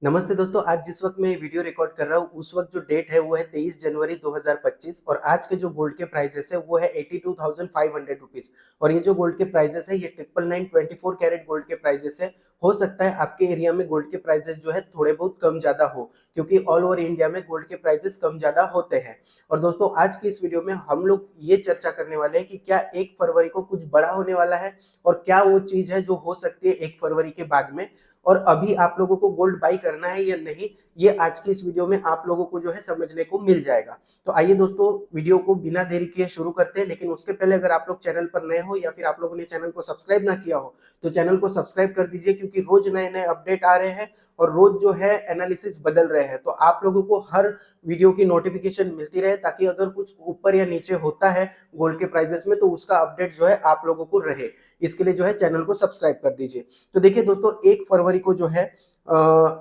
नमस्ते दोस्तों, आज जिस वक़्त मैं ये वीडियो रिकॉर्ड कर रहा हूँ, उस वक़्त जो डेट है वो है 23 जनवरी 2025 और आज के जो गोल्ड के प्राइसेस है वो है 82,500 रुपीज़ और ये जो गोल्ड के प्राइसेस है ये 999 24 कैरेट गोल्ड के प्राइसेस है। हो सकता है आपके एरिया में गोल्ड के प्राइसेस जो है थोड़े बहुत कम ज़्यादा हो, क्योंकि ऑल ओवर इंडिया में गोल्ड के प्राइसेस कम ज़्यादा होते हैं। और दोस्तों आज की इस वीडियो में हम लोग ये चर्चा करने वाले हैं कि क्या 1 फरवरी को कुछ बड़ा होने वाला है और क्या वो चीज़ है जो हो सकती है 1 फरवरी के बाद में, और अभी आप लोगों को गोल्ड बाई करना है या नहीं, ये आज की इस वीडियो में आप लोगों को जो है समझने को मिल जाएगा। तो आइए दोस्तों, वीडियो को बिना देरी किए शुरू करते हैं। लेकिन उसके पहले अगर आप लोग चैनल पर नए हो या फिर आप लोगों ने चैनल को सब्सक्राइब ना किया हो तो चैनल को सब्सक्राइब कर दीजिए, क्योंकि रोज नए नए अपडेट आ रहे हैं और रोज जो है एनालिसिस बदल रहे हैं। तो आप लोगों को हर वीडियो की नोटिफिकेशन मिलती रहे, ताकि अगर कुछ ऊपर या नीचे होता है गोल्ड के प्राइसेस में तो उसका अपडेट जो है आप लोगों को रहे। इसके लिए जो है चैनल को सब्सक्राइब कर दीजिए। तो देखिए दोस्तों, 1 फरवरी को जो है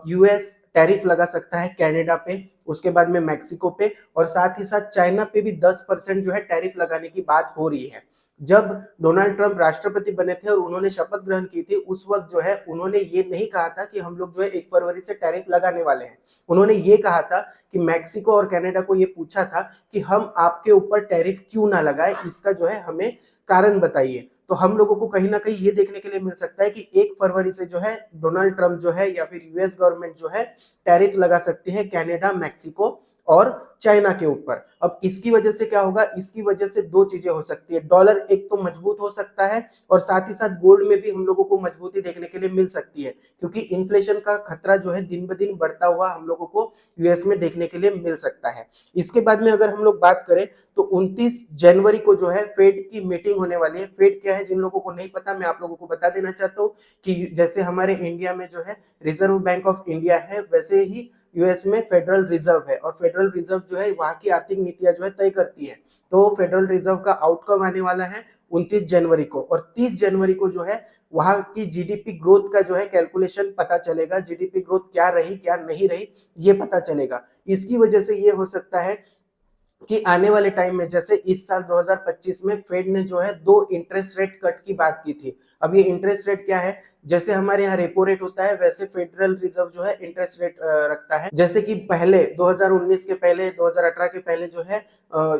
यूएस टैरिफ लगा सकता है कनाडा पे, उसके बाद में मैक्सिको पे और साथ ही साथ चाइना पे भी 10% जो है टैरिफ लगाने की बात हो रही है। जब डोनाल्ड ट्रंप राष्ट्रपति बने थे और उन्होंने शपथ ग्रहण की थी, उस वक्त जो है उन्होंने ये नहीं कहा था कि हम लोग जो है 1 फरवरी से टैरिफ लगाने वाले हैं। उन्होंने ये कहा था कि मैक्सिको और कनाडा को ये पूछा था कि हम आपके ऊपर टैरिफ क्यों ना लगाए, इसका जो है हमें कारण बताइए। तो हम लोगों को कहीं ना कहीं ये देखने के लिए मिल सकता है कि 1 फरवरी से जो है डोनाल्ड ट्रंप जो है या फिर यूएस गवर्नमेंट जो है टैरिफ लगा सकती है कनाडा, मैक्सिको और चाइना के ऊपर। अब इसकी वजह से क्या होगा, इसकी वजह से दो चीजें हो सकती है। डॉलर एक तो मजबूत हो सकता है और साथ ही साथ गोल्ड में भी हम लोगों को मजबूती देखने के लिए मिल सकती है, क्योंकि इन्फ्लेशन का खतरा जो है दिन ब दिन बढ़ता हुआ हम लोगों को यूएस में देखने के लिए मिल सकता है। इसके बाद में अगर हम लोग बात करें तो 29 जनवरी को जो है फेड की मीटिंग होने वाली है। फेड क्या है, जिन लोगों को नहीं पता मैं आप लोगों को बता देना चाहता हूँ कि जैसे हमारे इंडिया में जो है रिजर्व बैंक ऑफ इंडिया है, वैसे ही यूएस में फेडरल रिजर्व है और फेडरल रिजर्व जो है वहां की आर्थिक नीतियां जो है तय करती है। तो फेडरल रिजर्व का आउटकम आने वाला है 29 जनवरी को और 30 जनवरी को जो है वहां की जीडीपी ग्रोथ का जो है कैलकुलेशन पता चलेगा। जीडीपी ग्रोथ क्या रही क्या नहीं रही ये पता चलेगा। इसकी वजह से ये हो सकता है कि आने वाले टाइम में, जैसे इस साल 2025 में फेड ने जो है 2 इंटरेस्ट रेट कट की बात की थी। अब ये इंटरेस्ट रेट क्या है, जैसे हमारे यहाँ रेपो रेट होता है वैसे फेडरल रिजर्व जो है इंटरेस्ट रेट रखता है। जैसे कि पहले 2019 के पहले 2018 के पहले जो है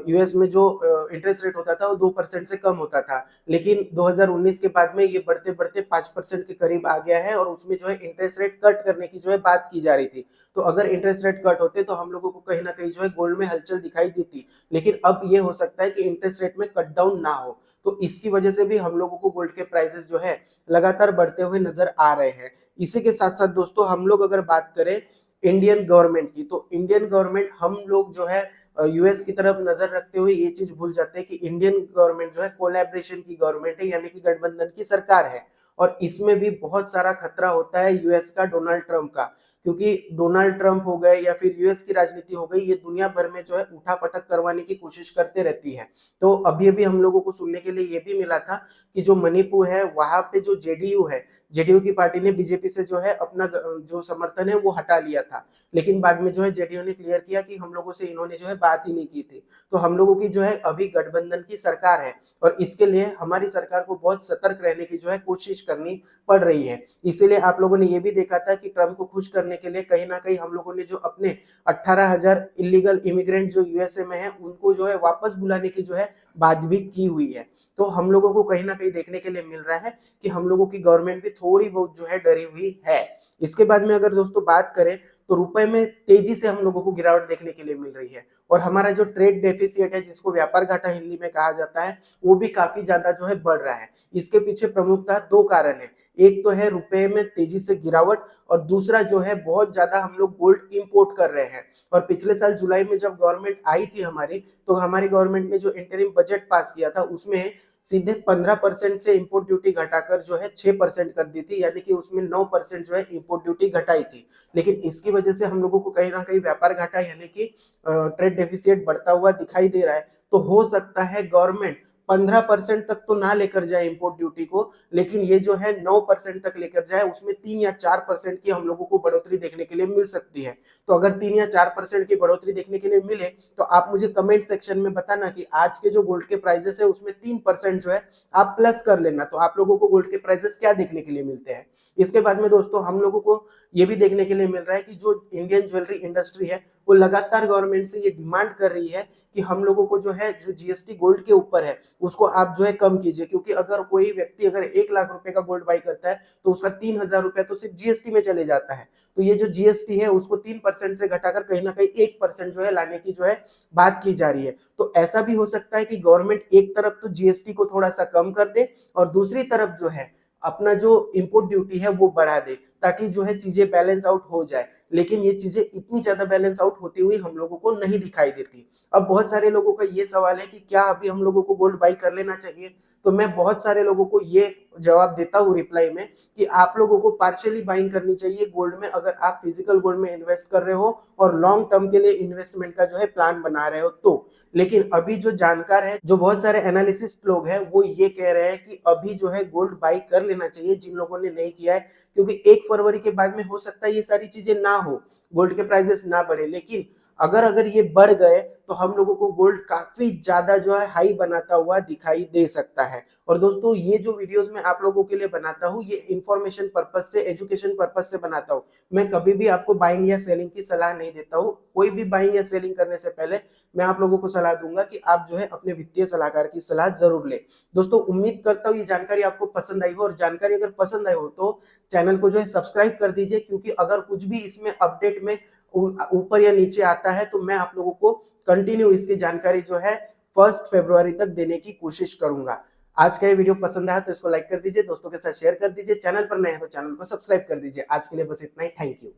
यूएस में जो इंटरेस्ट रेट होता था वो 2% से कम होता था, लेकिन 2019 के बाद में ये बढ़ते बढ़ते 5% के करीब आ गया है और उसमें जो है इंटरेस्ट रेट कट करने की जो है बात की जा रही थी। तो अगर इंटरेस्ट रेट कट होते तो हम लोगों को कहीं ना कहीं जो है गोल्ड में हलचल दिखाई देती, लेकिन अब ये हो सकता है कि इंटरेस्ट रेट में कट डाउन ना हो। तो इसकी वजह से भी हम लोगों को गोल्ड के प्राइसेस जो है लगातार बढ़ते हुए नजर आ रहे हैं। इसी के साथ साथ दोस्तों, हम लोग अगर बात करें इंडियन गवर्नमेंट की, तो इंडियन गवर्नमेंट, हम लोग जो है यूएस की तरफ नजर रखते हुए ये चीज भूल जाते हैं कि इंडियन गवर्नमेंट जो है कोलैबोरेशन की गवर्नमेंट है, यानी कि गठबंधन की सरकार है। और इसमें भी बहुत सारा खतरा होता है यूएस का, डोनाल्ड ट्रंप का, क्योंकि डोनाल्ड ट्रंप हो गए या फिर यूएस की राजनीति हो गई, ये दुनिया भर में जो है उठापटक करवाने की कोशिश करते रहती है। तो अभी अभी हम लोगों को सुनने के लिए ये भी मिला था कि जो मणिपुर है वहां पे जो जेडीयू है, जेडीयू की पार्टी ने बीजेपी से जो है अपना जो समर्थन है वो हटा लिया था, लेकिन बाद में जो है जेडीयू ने क्लियर किया कि हम लोगों से इन्होंने जो है बात ही नहीं की थी। तो हम लोगों की जो है अभी गठबंधन की सरकार है और इसके लिए हमारी सरकार को बहुत सतर्क रहने की जो है कोशिश करनी पड़ रही है। इसीलिए आप लोगों ने ये भी देखा था कि ट्रंप को खुश करने के लिए कहीं ना कहीं हम लोगों ने जो अपने 18,000 इलीगल इमिग्रेंट जो यूएसए में है उनको जो है वापस बुलाने की जो है बात भी की हुई है। तो हम लोगों को कहीं ना कहीं देखने के लिए मिल रहा है कि हम लोगों की गवर्नमेंट भी थोड़ी बहुत जो है डरी हुई है। इसके बाद में अगर दोस्तों बात करें तो रुपए में तेजी से हम लोगों को गिरावट देखने के लिए मिल रही है और हमारा जो ट्रेड डेफिसिट है, जिसको व्यापार घाटा हिंदी में कहा जाता है, वो भी काफी ज्यादा जो है बढ़ रहा है। इसके पीछे प्रमुखतः दो कारण है। एक तो है रुपए में तेजी से गिरावट और दूसरा जो है बहुत ज्यादा हम लोग गोल्ड इंपोर्ट कर रहे हैं। और पिछले साल जुलाई में जब गवर्नमेंट आई थी हमारी, तो हमारी गवर्नमेंट ने जो इंटरिम बजट पास किया था उसमें सीधे 15% से इंपोर्ट ड्यूटी घटाकर जो है 6% कर दी थी, यानी कि उसमें 9% जो है इंपोर्ट ड्यूटी घटाई थी। लेकिन इसकी वजह से हम लोगों को कहीं ना कहीं व्यापार घाटा यानी कि ट्रेड डेफिसिट बढ़ता हुआ दिखाई दे रहा है। तो हो सकता है गवर्नमेंट 15% तक तो ना लेकर जाए इंपोर्ट ड्यूटी को, लेकिन ये जो है 9% तक लेकर जाए, उसमें 3 या 4% की हम लोगों को बढ़ोतरी देखने के लिए मिल सकती है। तो अगर 3 या 4% की बढ़ोतरी देखने के लिए मिले तो आप मुझे कमेंट सेक्शन में बताना कि आज के जो गोल्ड के प्राइजेस है उसमें 3% जो है आप प्लस कर लेना। तो आप लोगों को गोल्ड के प्राइजेस क्या देखने के लिए मिलते हैं। इसके बाद में दोस्तों हम लोगों को ये भी देखने के लिए मिल रहा है कि जो इंडियन ज्वेलरी इंडस्ट्री है वो लगातार गवर्नमेंट से ये डिमांड कर रही है कि हम लोगों को जो है जो जीएसटी गोल्ड के ऊपर है उसको आप जो है कम कीजिए, क्योंकि अगर कोई व्यक्ति अगर 1 लाख रुपए का गोल्ड बाई करता है तो उसका 3,000 रुपया तो सिर्फ जीएसटी में चले जाता है। तो ये जो जीएसटी है उसको 3% से घटाकर कहीं ना कहीं 1% जो है लाने की जो है बात की जा रही है। तो ऐसा भी हो सकता है कि गवर्नमेंट एक तरफ तो जीएसटी को थोड़ा सा कम कर दे और दूसरी तरफ जो है अपना जो इंपोर्ट ड्यूटी है वो बढ़ा दे, ताकि जो है चीजें बैलेंस आउट हो जाए। लेकिन ये चीजें इतनी ज्यादा बैलेंस आउट होती हुई हम लोगों को नहीं दिखाई देती। अब बहुत सारे लोगों का ये सवाल है कि क्या अभी हम लोगों को गोल्ड बाई कर लेना चाहिए। तो मैं बहुत सारे लोगों को ये जवाब देता हूँ रिप्लाई में कि आप लोगों को पार्शियली बाइंग करनी चाहिए गोल्ड में, अगर आप फिजिकल गोल्ड में इन्वेस्ट कर रहे हो और लॉन्ग टर्म के लिए इन्वेस्टमेंट का जो है प्लान बना रहे हो तो। लेकिन अभी जो जानकार है, जो बहुत सारे एनालिसिस्ट लोग हैं, वो ये कह रहे हैं कि अभी जो है गोल्ड बाई कर लेना चाहिए जिन लोगों ने नहीं किया है, क्योंकि 1 फरवरी के बाद में हो सकता है ये सारी चीजें ना हो, गोल्ड के प्राइसेस ना बढ़े। लेकिन अगर अगर ये बढ़ गए तो हम लोगों को गोल्ड काफी ज्यादा जो है हाई बनाता हुआ दिखाई दे सकता है। और दोस्तों ये जो वीडियोस मैं आप लोगों के लिए बनाता हूँ ये इंफॉर्मेशन पर्पज से, एजुकेशन पर्पज से बनाता हूँ। मैं कभी भी आपको बाइंग या सेलिंग की सलाह नहीं देता हूँ। कोई भी बाइंग या सेलिंग करने से पहले मैं आप लोगों को सलाह दूंगा कि आप जो है अपने वित्तीय सलाहकार की सलाह जरूर ले। दोस्तों उम्मीद करता हूँ ये जानकारी आपको पसंद आई हो, और जानकारी अगर पसंद आई हो तो चैनल को जो है सब्सक्राइब कर दीजिए, क्योंकि अगर कुछ भी इसमें अपडेट में ऊपर या नीचे आता है तो मैं आप लोगों को कंटिन्यू इसकी जानकारी जो है 1 फरवरी तक देने की कोशिश करूंगा। आज का ये वीडियो पसंद आया तो इसको लाइक कर दीजिए, दोस्तों के साथ शेयर कर दीजिए, चैनल पर नए हैं तो चैनल को सब्सक्राइब कर दीजिए। आज के लिए बस इतना ही, थैंक यू।